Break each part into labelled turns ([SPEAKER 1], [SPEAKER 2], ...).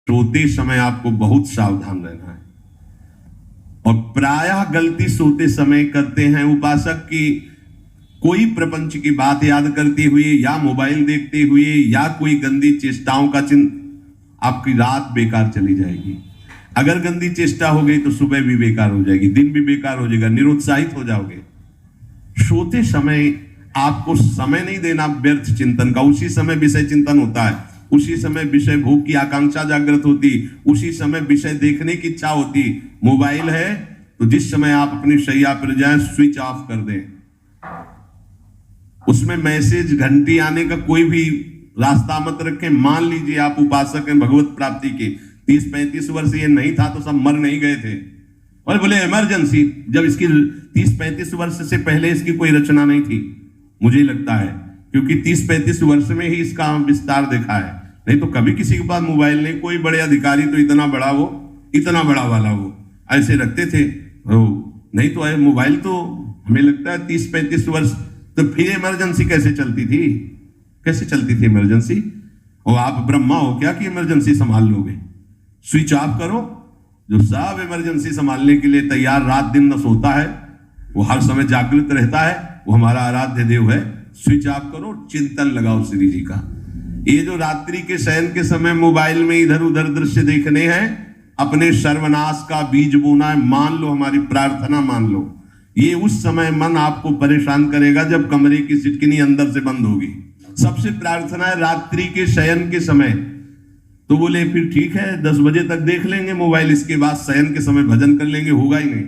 [SPEAKER 1] सोते समय आपको बहुत सावधान रहना है। और प्रायः गलती सोते समय करते हैं उपासक की कोई प्रपंच की बात याद करते हुए या मोबाइल देखते हुए या कोई गंदी चेष्टाओं का चिन्ह, आपकी रात बेकार चली जाएगी। अगर गंदी चेष्टा हो गई तो सुबह भी बेकार हो जाएगी, दिन भी बेकार हो जाएगा, निरुत्साहित हो जाओगे। सोते समय आपको समय नहीं देना व्यर्थ चिंतन का। उसी समय विषय चिंतन होता है, उसी समय विषय भोग की आकांक्षा जागृत होती, उसी समय विषय देखने की इच्छा होती। मोबाइल है तो जिस समय आप अपनी शैया पर जाएं स्विच ऑफ कर दें। उसमें मैसेज घंटी आने का कोई भी रास्ता मत रखें। मान लीजिए आप उपासक हैं भगवत प्राप्ति के, 30-35 वर्ष ये नहीं था तो सब मर नहीं गए थे। और बोले इमरजेंसी, जब इसकी 30-35 वर्ष से पहले इसकी कोई रचना नहीं थी, मुझे लगता है, क्योंकि 30-35 वर्ष में ही इसका विस्तार देखा है। नहीं तो कभी किसी के पास मोबाइल नहीं। कोई बड़े अधिकारी तो इतना बड़ा वो, इतना बड़ा वाला वो ऐसे रखते थे। नहीं तो मोबाइल तो हमें लगता है 30-35 वर्ष। तो फिर इमरजेंसी कैसे चलती थी? कैसे चलती थी इमरजेंसी? और आप ब्रह्मा हो क्या कि इमरजेंसी संभाल लोगे? स्विच ऑफ करो। जो सब इमरजेंसी संभालने के लिए तैयार रात दिन न सोता है, वो हर समय जागृत रहता है, वो हमारा आराध्य देव है। स्विच ऑफ करो, चिंतन लगाओ श्री जी का। ये जो रात्रि के शयन के समय मोबाइल में इधर उधर दृश्य देखने हैं, अपने सर्वनाश का बीज बोना है। मान लो, हमारी प्रार्थना मान लो। ये उस समय मन आपको परेशान करेगा जब कमरे की सिटकिनी अंदर से बंद होगी। सबसे प्रार्थना है रात्रि के शयन के समय। तो बोले फिर ठीक है 10 बजे तक देख लेंगे मोबाइल, इसके बाद शयन के समय भजन कर लेंगे। होगा ही नहीं।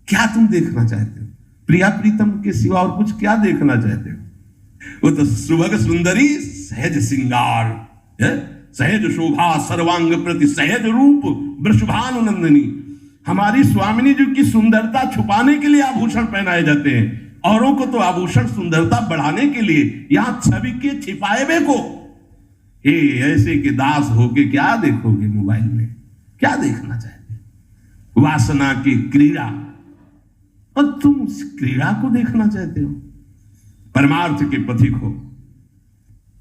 [SPEAKER 1] क्या तुम देखना चाहते हो? प्रिया प्रीतम के सिवा और कुछ क्या देखना चाहते हो? वो तो सुभग सुंदरी सहज सिंगार है, सहज शोभा सर्वांग प्रति सहज रूप वृषभानुनंदिनी। हमारी स्वामिनी जी की सुंदरता छुपाने के लिए आभूषण पहनाए जाते हैं। औरों को तो आभूषण सुंदरता बढ़ाने के लिए, यहां छवि के छिपाए को ऐसे के दास होके क्या देखोगे मोबाइल में? क्या देखना चाहते? वासना की क्रीड़ा, और तुम उस क्रीड़ा को देखना चाहते हो? परमार्थ के पथिक हो।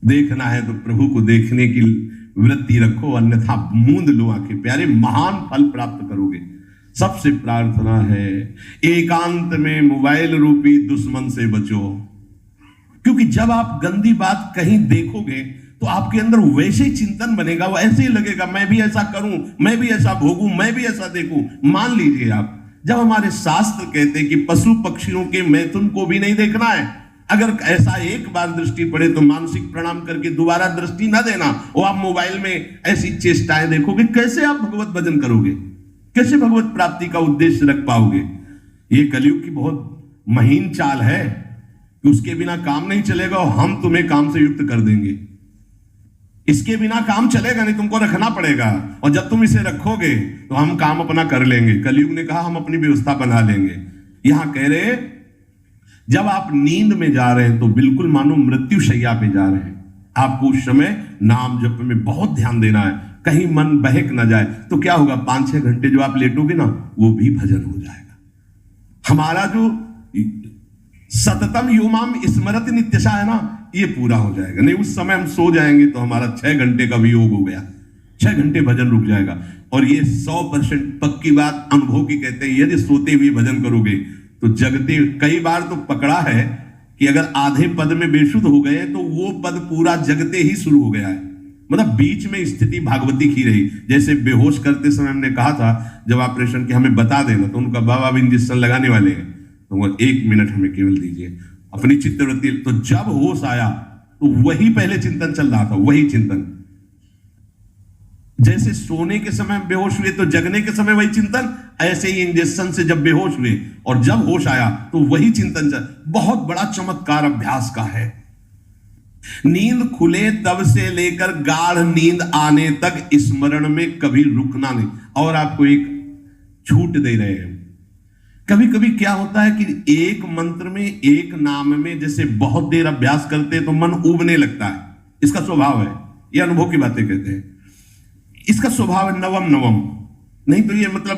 [SPEAKER 1] देखना है तो प्रभु को देखने की वृत्ति रखो, अन्यथा मूंद लो आंखें। प्यारे, महान फल प्राप्त करोगे। सबसे प्रार्थना है एकांत में मोबाइल रूपी दुश्मन से बचो। क्योंकि जब आप गंदी बात कहीं देखोगे तो आपके अंदर वैसे ही चिंतन बनेगा, वो ऐसे ही लगेगा मैं भी ऐसा करूं, मैं भी ऐसा भोगूं, मैं भी ऐसा देखूं। मान लीजिए आप, जब हमारे शास्त्र कहते हैं कि पशु पक्षियों के मैथुन को भी नहीं देखना है, अगर ऐसा एक बार दृष्टि पड़े तो मानसिक प्रणाम करके दोबारा दृष्टि ना देना। और आप मोबाइल में ऐसी चेष्टाएं देखोगे, कैसे आप भगवत भजन करोगे? कैसे भगवत प्राप्ति का उद्देश्य रख पाओगे? ये कलयुग की बहुत महीन चाल है कि उसके बिना काम नहीं चलेगा और हम तुम्हें काम से युक्त कर देंगे। इसके बिना काम चलेगा नहीं, तुमको रखना पड़ेगा। और जब तुम इसे रखोगे तो हम काम अपना कर लेंगे। कलयुग ने कहा हम अपनी व्यवस्था बना लेंगे। यहां कह रहे जब आप नींद में जा रहे हैं तो बिल्कुल मानो मृत्यु शैया पे जा रहे हैं। आपको उस समय नाम जप में बहुत ध्यान देना है, कहीं मन बहक ना जाए। तो क्या होगा, 5-6 घंटे जो आप लेटोगे ना, वो भी भजन हो जाएगा। हमारा जो सततम योमाम स्मरति नित्यशा है ना, ये पूरा हो जाएगा। नहीं उस समय हम सो जाएंगे तो हमारा 6 घंटे का वियोग हो गया, 6 घंटे भजन रुक जाएगा। और ये 100% पक्की बात अनुभव की कहते हैं। यदि सोते हुए भजन करोगे तो जगते, कई बार तो पकड़ा है कि अगर आधे पद में बेशुद्ध हो गए तो वो पद पूरा जगते ही शुरू हो गया है। मतलब बीच में स्थिति भागवती की रही। जैसे बेहोश करते समय हमने कहा था जब ऑपरेशन के हमें बता देना, तो उनका बाबा अब इंजेक्शन लगाने वाले हैं तो वो 1 मिनट हमें केवल दीजिए अपनी चित्तवृत्ति। तो जब होश आया तो वही पहले चिंतन चल रहा था, वही चिंतन। जैसे सोने के समय बेहोश हुए तो जगने के समय वही चिंतन, ऐसे ही इंजेक्शन से जब बेहोश हुए और जब होश आया तो वही चिंतन चल। बहुत बड़ा चमत्कार अभ्यास का है। नींद खुले तब से लेकर गाढ़ नींद आने तक स्मरण में कभी रुकना नहीं। और आपको एक छूट दे रहे हैं। कभी कभी क्या होता है कि एक मंत्र में, एक नाम में जैसे बहुत देर अभ्यास करते हैं तो मन उबने लगता है। इसका स्वभाव है, ये अनुभव की बातें कहते हैं। इसका स्वभाव है नवम नवम। नहीं तो ये मतलब,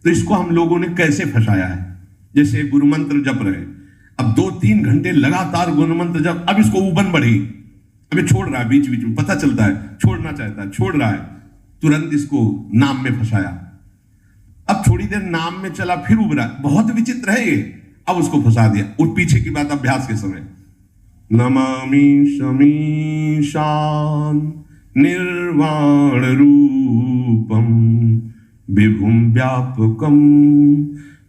[SPEAKER 1] तो इसको हम लोगों ने कैसे फंसाया है। जैसे गुरु मंत्र जप रहे, अब 2-3 घंटे लगातार गुरु मंत्र जप, अब इसको उबन बढ़ी, अभी छोड़ रहा है, बीच बीच में पता चलता है छोड़ना चाहता है, छोड़ रहा है। तुरंत इसको नाम में फंसाया। अब थोड़ी देर नाम में चला, फिर उभरा, बहुत विचित्र है ये, अब उसको फंसा दिया। और पीछे की बात अभ्यास के समय, नमामि समीशान निर्वाण रूपम विभुम व्यापकम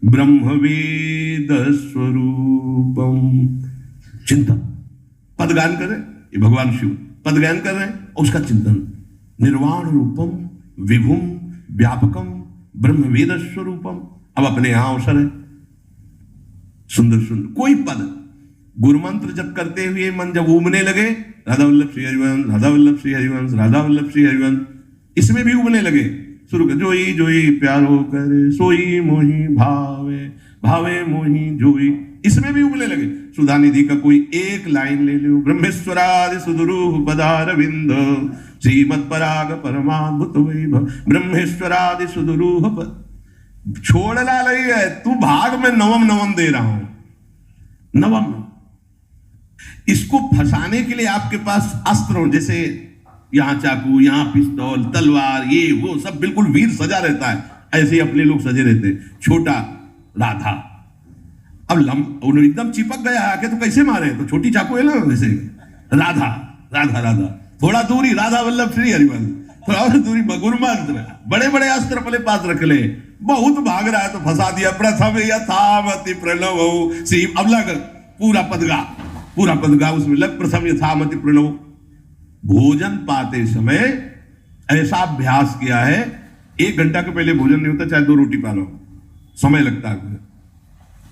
[SPEAKER 1] ब्रह्मवेद स्वरूपम। चिंतन, पदगान कर रहे, ये भगवान शिव पदगान कर रहे हैं, और उसका चिंतन, निर्वाण रूपम विभुम व्यापकम ब्रह्मवेद स्वरूपम। अब अपने यहां अवसर है, सुंदर सुंदर कोई पद, गुरुमंत्र जब करते हुए मन जब उबने लगे, राधा वल्लभ श्री हरिवंश, राधा वल्लभ श्री हरिवंश, राधा वल्लभ श्री हरिवंश, इसमें भी उबने लगे, शुरू कर, जोई जोई प्यारो करे सोई मोही भावे, भावे मोही जोई, इसमें भी उबने लगे। सुधा निधि का कोई एक लाइन ले लो, ब्रह्मेश्वरादि सुदुरूह पदारविंद श्रीमद पराग परमाद्भुत वैभव, ब्रह्मेश्वरादि सुदुरूह छोड़ना नहीं है, तू भाग में नवम नवम दे रहा हूं, नवम। इसको फंसाने के लिए आपके पास अस्त्र हो, जैसे यहां चाकू, यहां पिस्तौल, तलवार, ये वो सब बिल्कुल वीर सजा रहता है, ऐसे ही अपने लोग सजे रहते हैं। छोटा राधा, अब एकदम चिपक गया आके तो कैसे मारे, तो छोटी चाकू है ना वैसे, राधा राधा राधा, थोड़ा दूरी राधा वल्लभ श्री हरिवंश, थोड़ा और दूरी गुरुमंत्र, बड़े बड़े अस्त्र अपने पास रख ले, बहुत भाग रहा है तो फंसा दिया। प्रथम यथामति प्रणव श्री, अब लग पूरा पदगा, पूरा पदगा उसमें लग, प्रथम यथामति प्रणव। भोजन पाते समय ऐसा अभ्यास किया है, 1 घंटा के पहले भोजन नहीं होता, चाहे 2 रोटी पालो, समय लगता है,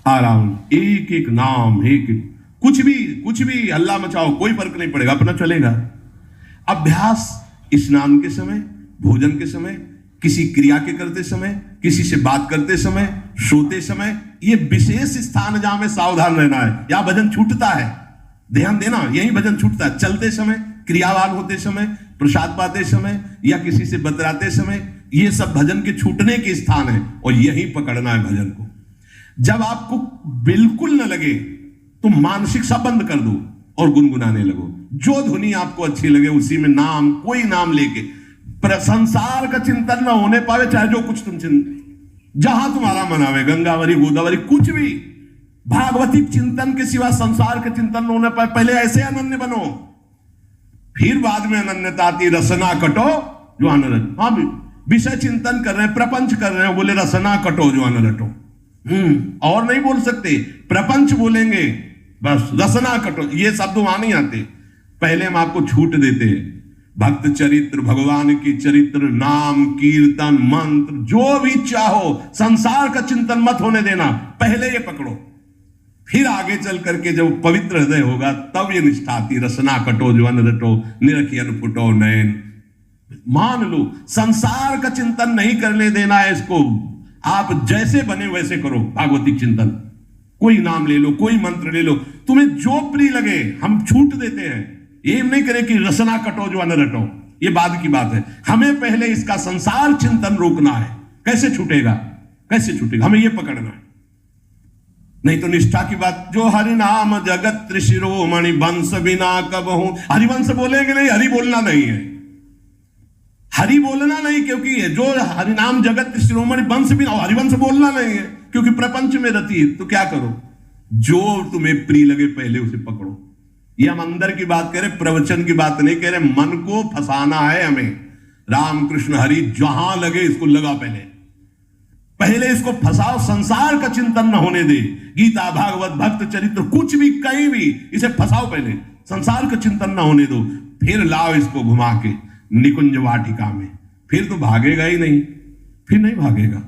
[SPEAKER 1] आराम, एक एक नाम, एक कुछ भी हल्ला मचाओ, कोई फर्क नहीं पड़ेगा, अपना चलेगा। अभ्यास स्नान के समय, भोजन के समय, किसी क्रिया के करते समय, किसी से बात करते समय, सोते समय, ये विशेष स्थान जहां में सावधान रहना है। यहां भजन छूटता है, ध्यान देना, यही भजन छूटता है। चलते समय, क्रियावान होते समय, प्रसाद पाते समय, या किसी से बतराते समय, ये सब भजन के छूटने के स्थान है, और यही पकड़ना है भजन को। जब आपको बिल्कुल न लगे तो मानसिक सब बंद कर दो और गुनगुनाने लगो, जो धुनी आपको अच्छी लगे उसी में नाम, कोई नाम लेके, संसार का चिंतन न होने पावे, चाहे जो कुछ तुम जहां तुम्हारा मन आवे, गंगावरी गोदावरी कुछ भी, भागवती चिंतन के सिवा संसार के चिंतन न होने पाए, पहले ऐसे अनन्य बनो, फिर बाद में अनन्यता आती, रसना कटो जो अनरट। हाँ, विषय चिंतन कर रहे हैं, प्रपंच कर रहे हैं, बोले रसना कटो जो अनरटो, और नहीं बोल सकते, प्रपंच बोलेंगे बस, रसना कटो, ये शब्द वहां नहीं आते। पहले हम आपको छूट देते हैं, भक्त चरित्र, भगवान की चरित्र, नाम, कीर्तन, मंत्र, जो भी चाहो, संसार का चिंतन मत होने देना, पहले ये पकड़ो, फिर आगे चल करके जब पवित्र हृदय होगा तब ये निष्ठा आती, रसना कटो जो अन्न रटो, निरखियन फुटो नयन। मान लो संसार का चिंतन नहीं करने देना है इसको, आप जैसे बने वैसे करो भागवतिक चिंतन, कोई नाम ले लो, कोई मंत्र ले लो, तुम्हें जो प्रिय लगे, हम छूट देते हैं। ये नहीं करें कि रसना कटो जो अन्न रटो, ये बाद की बात है, हमें पहले इसका संसार चिंतन रोकना है। कैसे छूटेगा, कैसे छूटेगा, हमें ये पकड़ना है, नहीं तो निष्ठा की बात। जो हरि नाम जगत त्रिशिरोमणि वंश बिना कबहू, हरिवंश बोलेंगे नहीं, हरि बोलना नहीं है, हरि बोलना नहीं, क्योंकि जो हरिनाम जगत शिरोमणि वंश बिना, हरिवंश बोलना नहीं है, क्योंकि प्रपंच में रति है। तो क्या करो, जो तुम्हें प्रिय लगे पहले उसे पकड़ो। ये हम अंदर की बात कह रहे, प्रवचन की बात नहीं कह रहे, मन को फंसाना है हमें। राम कृष्ण हरि जहां लगे इसको लगा, पहले इसको फंसाओ, संसार का चिंतन न होने दे। गीता, भागवत, भक्त चरित्र, कुछ भी कहीं भी इसे फंसाओ, पहले संसार का चिंतन न होने दो, फिर लाओ इसको घुमा के निकुंज वाटिका में, फिर तो भागेगा ही नहीं, फिर नहीं भागेगा।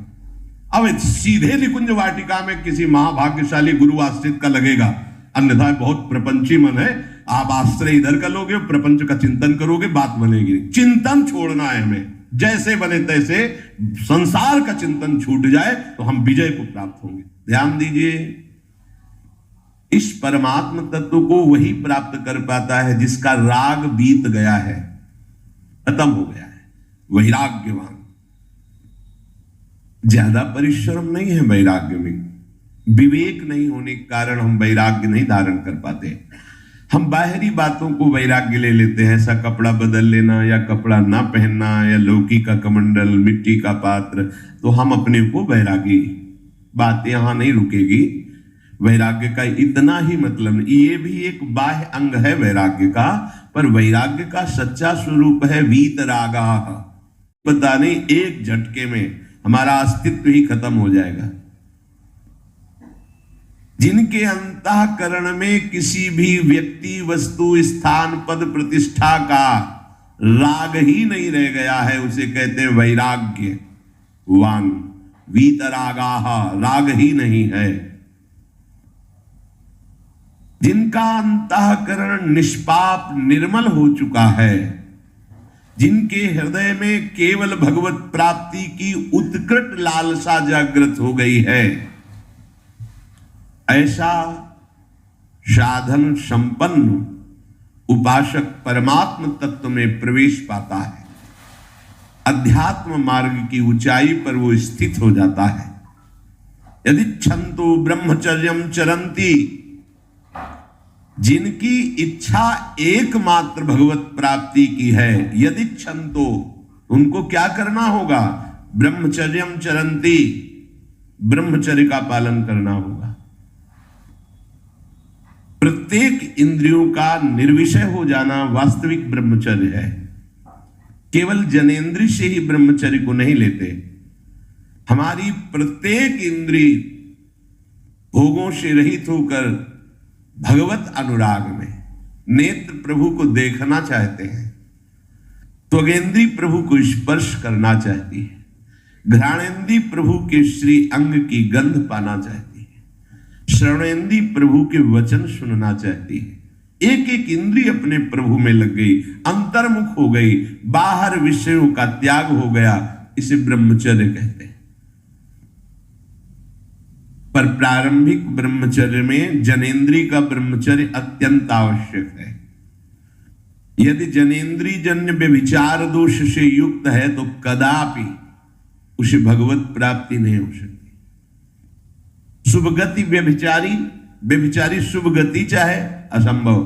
[SPEAKER 1] अब सीधे निकुंज वाटिका में किसी महाभाग्यशाली गुरु आश्रित का लगेगा, अन्यथा बहुत प्रपंची मन है, आप आश्रय इधर का लोगे, प्रपंच का चिंतन करोगे, बात बनेगी। चिंतन छोड़ना है हमें, जैसे बने तैसे संसार का चिंतन छूट जाए तो हम विजय को प्राप्त होंगे। ध्यान दीजिए, इस परमात्म तत्व को वही प्राप्त कर पाता है जिसका राग बीत गया है, खत्म हो गया है, वैराग्यवान। ज्यादा परिश्रम नहीं है वैराग्य में, विवेक नहीं होने के कारण हम वैराग्य नहीं धारण कर पाते। हम बाहरी बातों को वैराग्य ले लेते हैं, ऐसा कपड़ा बदल लेना या कपड़ा ना पहनना या लौकी का कमंडल, मिट्टी का पात्र, तो हम अपने को वैरागी। बात यहां नहीं रुकेगी। वैराग्य का इतना ही मतलब नहीं, ये भी एक बाह्य अंग है वैराग्य का, पर वैराग्य का सच्चा स्वरूप है वीतरागा। पता नहीं एक झटके में हमारा अस्तित्व ही खत्म हो जाएगा। जिनके अंतःकरण में किसी भी व्यक्ति, वस्तु, स्थान, पद, प्रतिष्ठा का राग ही नहीं रह गया है, उसे कहते हैं वैराग्यवान। वीतरागाः, राग ही नहीं है। जिनका अंतःकरण निष्पाप निर्मल हो चुका है, जिनके हृदय में केवल भगवत प्राप्ति की उत्कट लालसा जागृत हो गई है, ऐसा साधन संपन्न उपासक परमात्म तत्व में प्रवेश पाता है। अध्यात्म मार्ग की ऊंचाई पर वो स्थित हो जाता है। यदि छंतो ब्रह्मचर्यम चरंती, जिनकी इच्छा एकमात्र भगवत प्राप्ति की है, यदि छंतो, उनको क्या करना होगा? ब्रह्मचर्यम चरंती, ब्रह्मचर्य का पालन करना होगा। प्रत्येक इंद्रियों का निर्विषय हो जाना वास्तविक ब्रह्मचर्य है। केवल जनेंद्रिय से ही ब्रह्मचर्य को नहीं लेते। हमारी प्रत्येक इंद्रिय भोगों से रहित होकर भगवत अनुराग में, नेत्र प्रभु को देखना चाहते हैं, त्वगेंद्री प्रभु को स्पर्श करना चाहती है, घ्राणेंद्री प्रभु के श्री अंग की गंध पाना चाहती है, श्रवणेंद्री प्रभु के वचन सुनना चाहती है। एक एक इंद्रिय अपने प्रभु में लग गई, अंतर्मुख हो गई, बाहर विषयों का त्याग हो गया। इसे ब्रह्मचर्य कहते हैं। पर प्रारंभिक ब्रह्मचर्य में जनेंद्रिय का ब्रह्मचर्य अत्यंत आवश्यक है। यदि जनेंद्रिय जन्य व्यभिचार दोष से युक्त है तो कदापि उसे भगवत प्राप्ति नहीं हो सकती। शुभ गति व्यभिचारी शुभ गति चाहे, असंभव।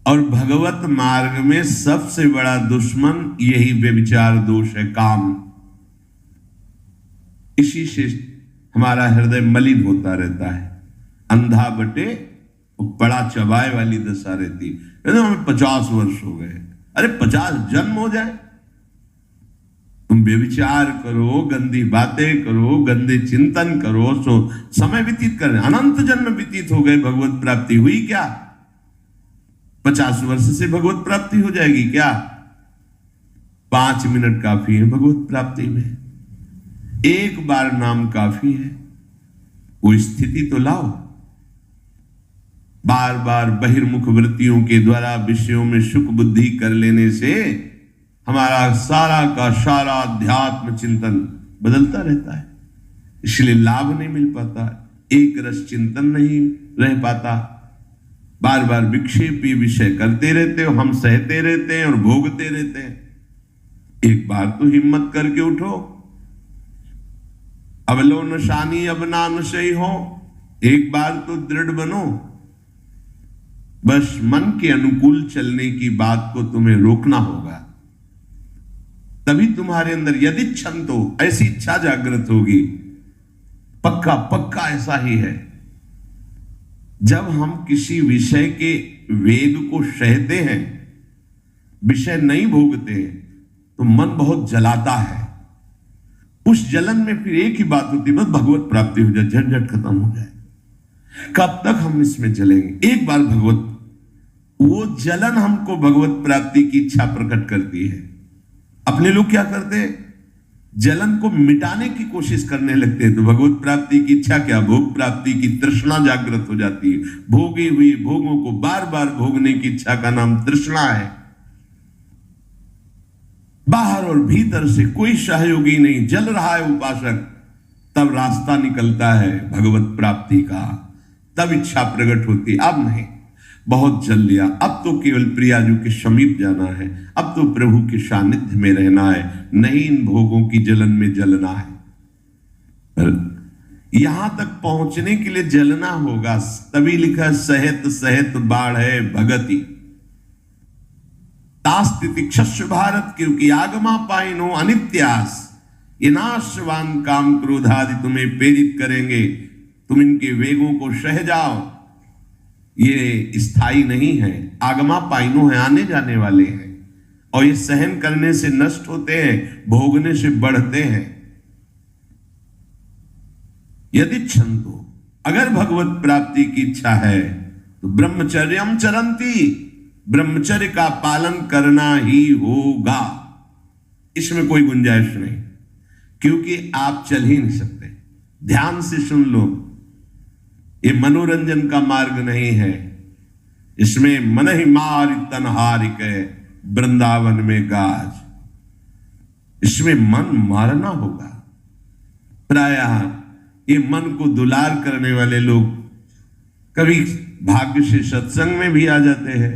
[SPEAKER 1] और भगवत मार्ग में सबसे बड़ा दुश्मन यही व्यभिचार दोष है, काम। इसी से हमारा हृदय मलिन होता रहता है। अंधा बटे बड़ा चबाए वाली दशा रहती है। हमें 50 वर्ष हो गए। अरे 50 जन्म हो जाए, तुम व्यभिचार करो, गंदी बातें करो, गंदे चिंतन करो, सो समय व्यतीत करें। अनंत जन्म व्यतीत हो गए, भगवत प्राप्ति हुई क्या? 50 वर्ष से भगवत प्राप्ति हो जाएगी क्या? 5 मिनट काफी है भगवत प्राप्ति में। एक बार नाम काफी है। वो स्थिति तो लाओ। बार बार बहिर्मुख वृत्तियों के द्वारा विषयों में सुख बुद्धि कर लेने से हमारा सारा का सारा अध्यात्म चिंतन बदलता रहता है, इसलिए लाभ नहीं मिल पाता, एक रस चिंतन नहीं रह पाता। बार बार विक्षेपी विषय करते रहते हो, हम सहते रहते हैं और भोगते रहते हैं। एक बार तो हिम्मत करके उठो। अवलो नशानी अब ना नशई हो, एक बार तो दृढ़ बनो। बस मन के अनुकूल चलने की बात को तुम्हें रोकना होगा, तभी तुम्हारे अंदर यदि छंतो, ऐसी इच्छा जागृत होगी। पक्का पक्का ऐसा ही है। जब हम किसी विषय के वेग को सहते हैं, विषय नहीं भोगते, तो मन बहुत जलाता है। उस जलन में फिर एक ही बात होती है, बस भगवत प्राप्ति हो जाए, झंझट खत्म हो जाए। कब तक हम इसमें चलेंगे? एक बार भगवत, वो जलन हमको भगवत प्राप्ति की इच्छा प्रकट करती है। अपने लोग क्या करते हैं? जलन को मिटाने की कोशिश करने लगते हैं। तो भगवत प्राप्ति की इच्छा क्या? भोग प्राप्ति की तृष्णा जागृत हो जाती है। भोगी हुई भोगों को बार बार भोगने की इच्छा का नाम तृष्णा है। बाहर और भीतर से कोई सहयोगी नहीं, जल रहा है उपासक, तब रास्ता निकलता है भगवत प्राप्ति का, तब इच्छा प्रकट होती। अब नहीं, बहुत जल लिया, अब तो केवल प्रियाजू के समीप जाना है, अब तो प्रभु के सानिध्य में रहना है, नहीं इन भोगों की जलन में जलना है। यहां तक पहुंचने के लिए जलना होगा, तभी लिखा सहित सहित बाढ़ है भगति तास्तितिक्षस्व भारत, क्योंकि आगमा पाइनो अनित्यास, ये नाशवान काम क्रोध आदि तुम्हें प्रेरित करेंगे, तुम इनके वेगों को सह जाओ, ये स्थायी नहीं है। आगमा पाइनो है, आने जाने वाले हैं, और ये सहन करने से नष्ट होते हैं, भोगने से बढ़ते हैं। यदि छंतो, अगर भगवत प्राप्ति की इच्छा है तो ब्रह्मचर्यम चरंती, ब्रह्मचर्य का पालन करना ही होगा, इसमें कोई गुंजाइश नहीं, क्योंकि आप चल ही नहीं सकते। ध्यान से सुन लो, ये मनोरंजन का मार्ग नहीं है, इसमें मन ही मार तनहारिक वृंदावन में गाज, इसमें मन मारना होगा। प्रायः ये मन को दुलार करने वाले लोग कभी भाग्य से सत्संग में भी आ जाते हैं,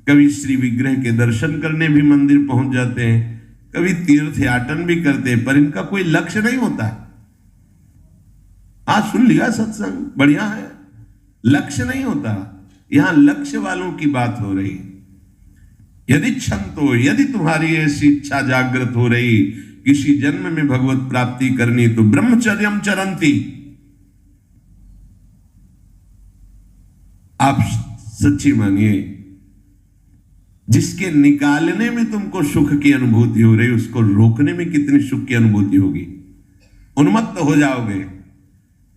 [SPEAKER 1] कभी श्री विग्रह के दर्शन करने भी मंदिर पहुंच जाते हैं, कभी तीर्थ याटन भी करते हैं, पर इनका कोई लक्ष्य नहीं होता है। आज सुन लिया सत्संग, बढ़िया है, लक्ष्य नहीं होता। यहां लक्ष्य वालों की बात हो रही। यदि छंतो, यदि तुम्हारी ऐसी इच्छा जागृत हो रही किसी जन्म में भगवत प्राप्ति करनी, तो ब्रह्मचर्यम चरंती, आप सच्ची मानिए, जिसके निकालने में तुमको सुख की अनुभूति हो रही, उसको रोकने में कितनी सुख की अनुभूति होगी। उन्मत्त हो जाओगे,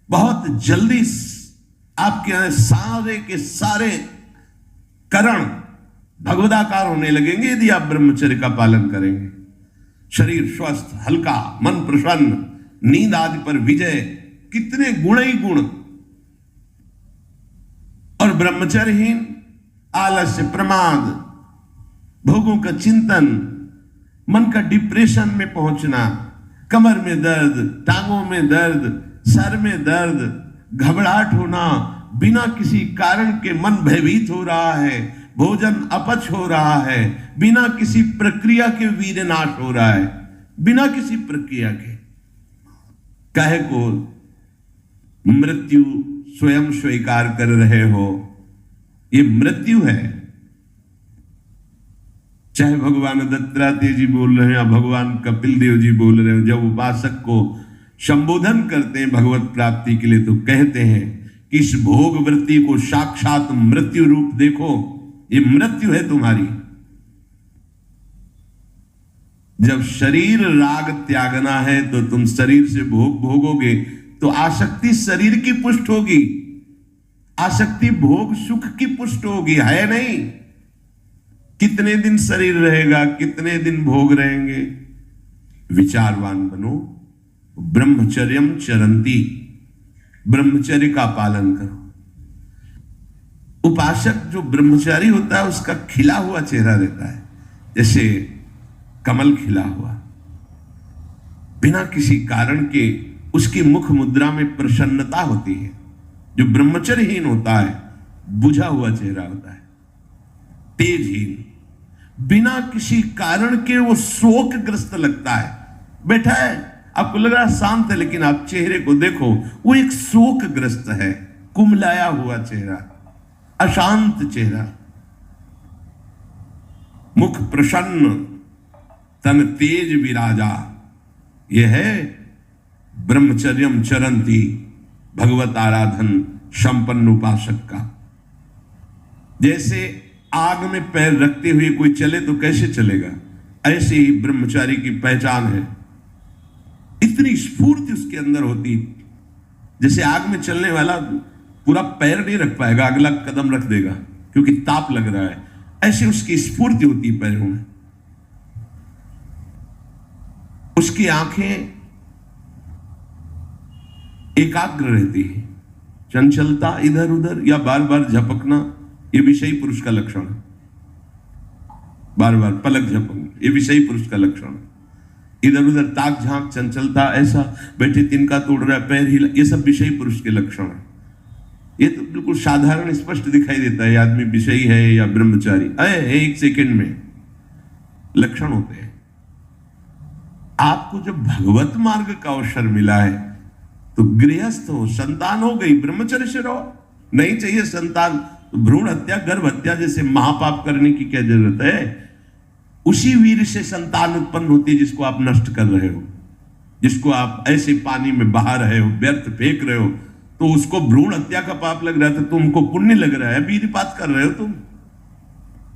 [SPEAKER 1] बहुत जल्दी आपके सारे के सारे करण भगवदाकार होने लगेंगे यदि आप ब्रह्मचर्य का पालन करेंगे। शरीर स्वस्थ, हल्का, मन प्रसन्न, नींद आदि पर विजय, कितने गुण ही गुण। और ब्रह्मचर्यहीन आलस्य, प्रमाद, भोगों का चिंतन, मन का डिप्रेशन में पहुंचना, कमर में दर्द, टांगों में दर्द, सर में दर्द, घबराहट होना, बिना किसी कारण के मन भयभीत हो रहा है, भोजन अपच हो रहा है, बिना किसी प्रक्रिया के वीरनाश हो रहा है, बिना किसी प्रक्रिया के। काहे को मृत्यु स्वयं स्वीकार कर रहे हो, ये मृत्यु है। चाहे भगवान दत्तात्रेय जी बोल रहे हैं या भगवान कपिल देव जी बोल रहे हो, जब उपासक को संबोधन करते हैं भगवत प्राप्ति के लिए, तो कहते हैं कि इस भोग वृत्ति को साक्षात मृत्यु रूप देखो, ये मृत्यु है तुम्हारी। जब शरीर राग त्यागना है तो तुम शरीर से भोग भोगोगे, तो आसक्ति शरीर की पुष्ट होगी, आसक्ति भोग सुख की पुष्ट होगी, है नहीं। कितने दिन शरीर रहेगा, कितने दिन भोग रहेंगे। विचारवान बनो, ब्रह्मचर्यम चरंती, ब्रह्मचर्य का पालन करो। उपासक जो ब्रह्मचारी होता है उसका खिला हुआ चेहरा रहता है, जैसे कमल खिला हुआ, बिना किसी कारण के उसकी मुख मुद्रा में प्रसन्नता होती है। जो ब्रह्मचर्यहीन होता है बुझा हुआ चेहरा होता है, तेजहीन, बिना किसी कारण के वो शोकग्रस्त लगता है। बैठा है, आपको लग रहा है शांत है, लेकिन आप चेहरे को देखो, वो एक शोकग्रस्त है, कुमलाया हुआ चेहरा, अशांत चेहरा, मुख प्रसन्न, तन तेज विराजा। यह है ब्रह्मचर्यम चरंती, भगवत आराधन संपन्न उपासक का। जैसे आग में पैर रखते हुए कोई चले तो कैसे चलेगा, ऐसे ही ब्रह्मचारी की पहचान है। इतनी स्फूर्ति उसके अंदर होती, जैसे आग में चलने वाला पूरा पैर नहीं रख पाएगा, अगला कदम रख देगा क्योंकि ताप लग रहा है, ऐसे उसकी स्फूर्ति होती पैरों में। उसकी आंखें एकाग्र रहती है, चंचलता इधर उधर या बार बार झपकना, ये विषयी पुरुष का लक्षण है। बार बार पलक झपकना, ये विषयी पुरुष का लक्षण है। इधर उधर ताक झांक, चंचलता, ऐसा बैठे तिनका तोड़ रहा है, पैर हिला, ये सब विषयी पुरुष के लक्षण है। ये तो बिल्कुल साधारण स्पष्ट दिखाई देता है आदमी विषयी है या ब्रह्मचारी, एक सेकंड में लक्षण होते हैं। आपको जब भगवत मार्ग का अवसर मिला है तो गृहस्थ हो, संतान हो गई, ब्रह्मचर्य से रहो। नहीं चाहिए संतान तो भ्रूण हत्या, गर्भ हत्या जैसे महापाप करने की क्या जरूरत है? उसी वीर से संतान उत्पन्न होती है जिसको आप नष्ट कर रहे हो, जिसको आप ऐसे पानी में बहा रहे हो, व्यर्थ फेंक रहे हो। तो उसको भ्रूण हत्या का पाप लग रहा है तो तुमको पुण्य लग रहा है, वीरपात कर रहे हो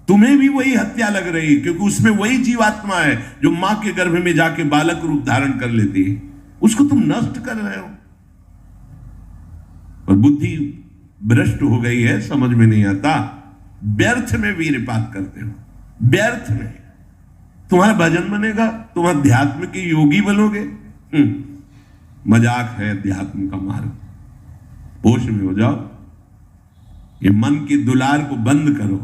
[SPEAKER 1] तुम्हें भी वही हत्या लग रही है, क्योंकि उसमें वही जीवात्मा है जो मां के गर्भ में जाके बालक रूप धारण कर लेती है, उसको तुम नष्ट कर रहे हो। और बुद्धि भ्रष्ट हो गई है, समझ में नहीं आता, व्यर्थ में वीरपात करते हो, व्यर्थ में। तुम्हारा भजन बनेगा, तुम अध्यात्म के योगी बनोगे? मजाक है अध्यात्म का मार्ग। होश में हो जाओ, ये मन की दुलार को बंद करो।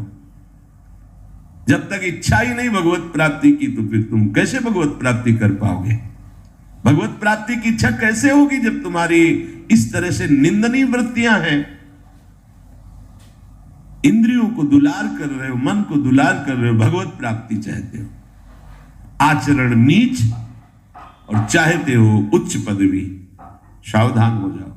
[SPEAKER 1] जब तक इच्छा ही नहीं भगवत प्राप्ति की तो फिर तुम कैसे भगवत प्राप्ति कर पाओगे? भगवत प्राप्ति की इच्छा कैसे होगी जब तुम्हारी इस तरह से निंदनीय वृत्तियां हैं? इंद्रियों को दुलार कर रहे हो, मन को दुलार कर रहे हो, भगवत प्राप्ति चाहते हो, आचरण नीच और चाहते हो उच्च पदवी। सावधान हो जाओ।